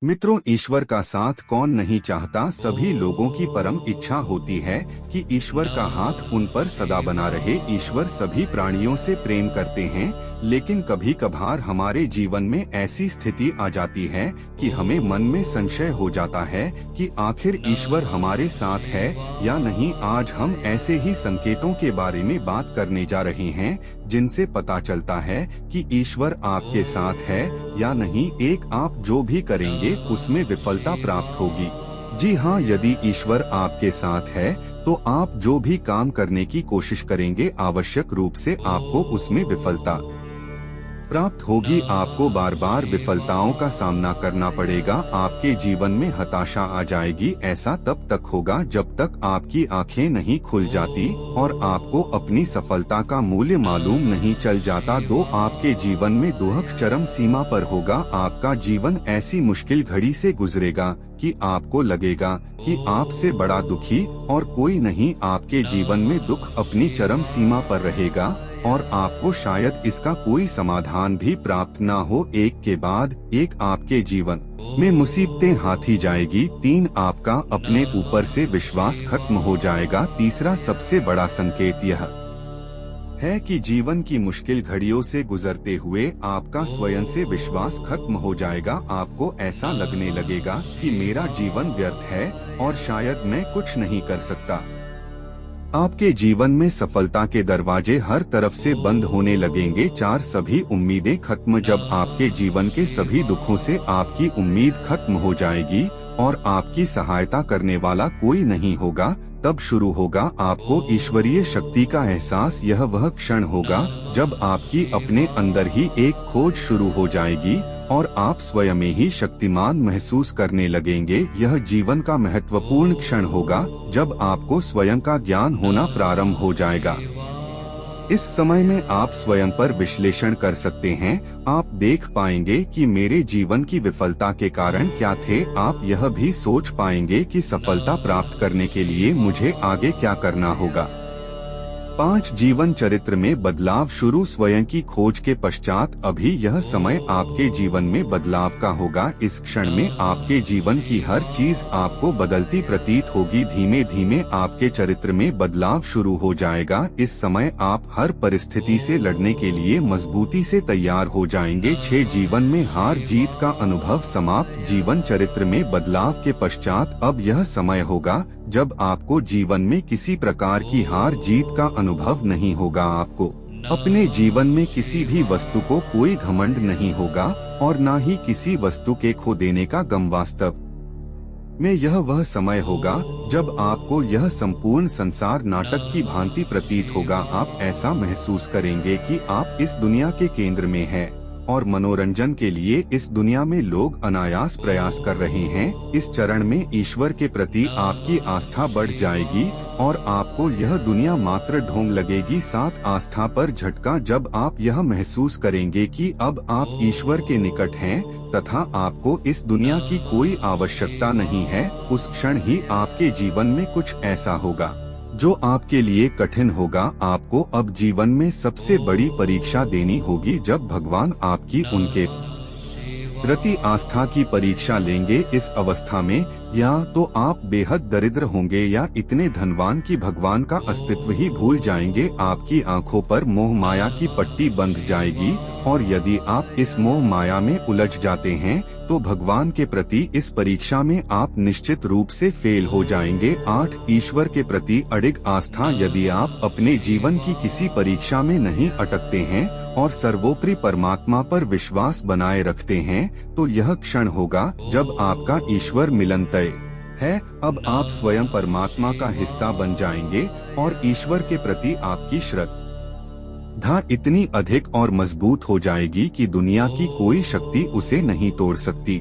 मित्रों, ईश्वर का साथ कौन नहीं चाहता। सभी लोगों की परम इच्छा होती है कि ईश्वर का हाथ उन पर सदा बना रहे। ईश्वर सभी प्राणियों से प्रेम करते हैं, लेकिन कभी कभार हमारे जीवन में ऐसी स्थिति आ जाती है कि हमें मन में संशय हो जाता है कि आखिर ईश्वर हमारे साथ है या नहीं। आज हम ऐसे ही संकेतों के बारे में बात करने जा रहे हैं जिनसे पता चलता है कि ईश्वर आपके साथ है या नहीं। एक आप जो भी करेंगे उसमें विफलता प्राप्त होगी। जी हाँ, यदि ईश्वर आपके साथ है तो आप जो भी काम करने की कोशिश करेंगे आवश्यक रूप से आपको उसमें विफलता प्राप्त होगी। आपको बार बार विफलताओं का सामना करना पड़ेगा। आपके जीवन में हताशा आ जाएगी। ऐसा तब तक होगा जब तक आपकी आंखें नहीं खुल जाती और आपको अपनी सफलता का मूल्य मालूम नहीं चल जाता। तो आपके जीवन में दुख चरम सीमा पर होगा। आपका जीवन ऐसी मुश्किल घड़ी से गुजरेगा कि आपको लगेगा कि आपसे बड़ा दुखी और कोई नहीं। आपके जीवन में दुख अपनी चरम सीमा पर रहेगा और आपको शायद इसका कोई समाधान भी प्राप्त न हो। एक के बाद एक आपके जीवन में मुसीबतें हाथी जाएगी। 3, आपका अपने ऊपर से विश्वास खत्म हो जाएगा। तीसरा सबसे बड़ा संकेत यह है कि जीवन की मुश्किल घड़ियों से गुजरते हुए आपका स्वयं से विश्वास खत्म हो जाएगा। आपको ऐसा लगने लगेगा कि मेरा जीवन व्यर्थ है और शायद मैं कुछ नहीं कर सकता। आपके जीवन में सफलता के दरवाजे हर तरफ से बंद होने लगेंगे। 4, सभी उम्मीदें खत्म। जब आपके जीवन के सभी दुखों से आपकी उम्मीद खत्म हो जाएगी और आपकी सहायता करने वाला कोई नहीं होगा, तब शुरू होगा आपको ईश्वरीय शक्ति का एहसास। यह वह क्षण होगा जब आपकी अपने अंदर ही एक खोज शुरू हो जाएगी और आप स्वयं में ही शक्तिमान महसूस करने लगेंगे। यह जीवन का महत्वपूर्ण क्षण होगा जब आपको स्वयं का ज्ञान होना प्रारंभ हो जाएगा। इस समय में आप स्वयं पर विश्लेषण कर सकते हैं। आप देख पाएंगे कि मेरे जीवन की विफलता के कारण क्या थे। आप यह भी सोच पाएंगे कि सफलता प्राप्त करने के लिए मुझे आगे क्या करना होगा। 5, जीवन चरित्र में बदलाव शुरू। स्वयं की खोज के पश्चात अभी यह समय आपके जीवन में बदलाव का होगा। इस क्षण में आपके जीवन की हर चीज आपको बदलती प्रतीत होगी। धीमे धीमे आपके चरित्र में बदलाव शुरू हो जाएगा। इस समय आप हर परिस्थिति से लड़ने के लिए मजबूती से तैयार हो जाएंगे। 6, जीवन में हार जीत का अनुभव समाप्त। जीवन चरित्र में बदलाव के पश्चात अब यह समय होगा जब आपको जीवन में किसी प्रकार की हार जीत का अनुभव नहीं होगा। आपको अपने जीवन में किसी भी वस्तु को कोई घमंड नहीं होगा और न ही किसी वस्तु के खो देने का गम। वास्तव में यह वह समय होगा जब आपको यह संपूर्ण संसार नाटक की भांति प्रतीत होगा। आप ऐसा महसूस करेंगे कि आप इस दुनिया के केंद्र में हैं और मनोरंजन के लिए इस दुनिया में लोग अनायास प्रयास कर रहे हैं। इस चरण में ईश्वर के प्रति आपकी आस्था बढ़ जाएगी और आपको यह दुनिया मात्र ढोंग लगेगी। 7, आस्था पर झटका। जब आप यह महसूस करेंगे कि अब आप ईश्वर के निकट हैं तथा आपको इस दुनिया की कोई आवश्यकता नहीं है, उस क्षण ही आपके जीवन में कुछ ऐसा होगा जो आपके लिए कठिन होगा। आपको अब जीवन में सबसे बड़ी परीक्षा देनी होगी जब भगवान आपकी उनके प्रति आस्था की परीक्षा लेंगे। इस अवस्था में या तो आप बेहद दरिद्र होंगे या इतने धनवान कि भगवान का अस्तित्व ही भूल जाएंगे। आपकी आंखों पर मोह माया की पट्टी बंध जाएगी और यदि आप इस मोह माया में उलझ जाते हैं तो भगवान के प्रति इस परीक्षा में आप निश्चित रूप से फेल हो जाएंगे। 8, ईश्वर के प्रति अडिग आस्था। यदि आप अपने जीवन की किसी परीक्षा में नहीं अटकते हैं और सर्वोपरि परमात्मा पर विश्वास बनाए रखते हैं तो यह क्षण होगा जब आपका ईश्वर मिलन तय है। अब आप स्वयं परमात्मा का हिस्सा बन जाएंगे और ईश्वर के प्रति आपकी श्रद्धा इतनी अधिक और मजबूत हो जाएगी कि दुनिया की कोई शक्ति उसे नहीं तोड़ सकती।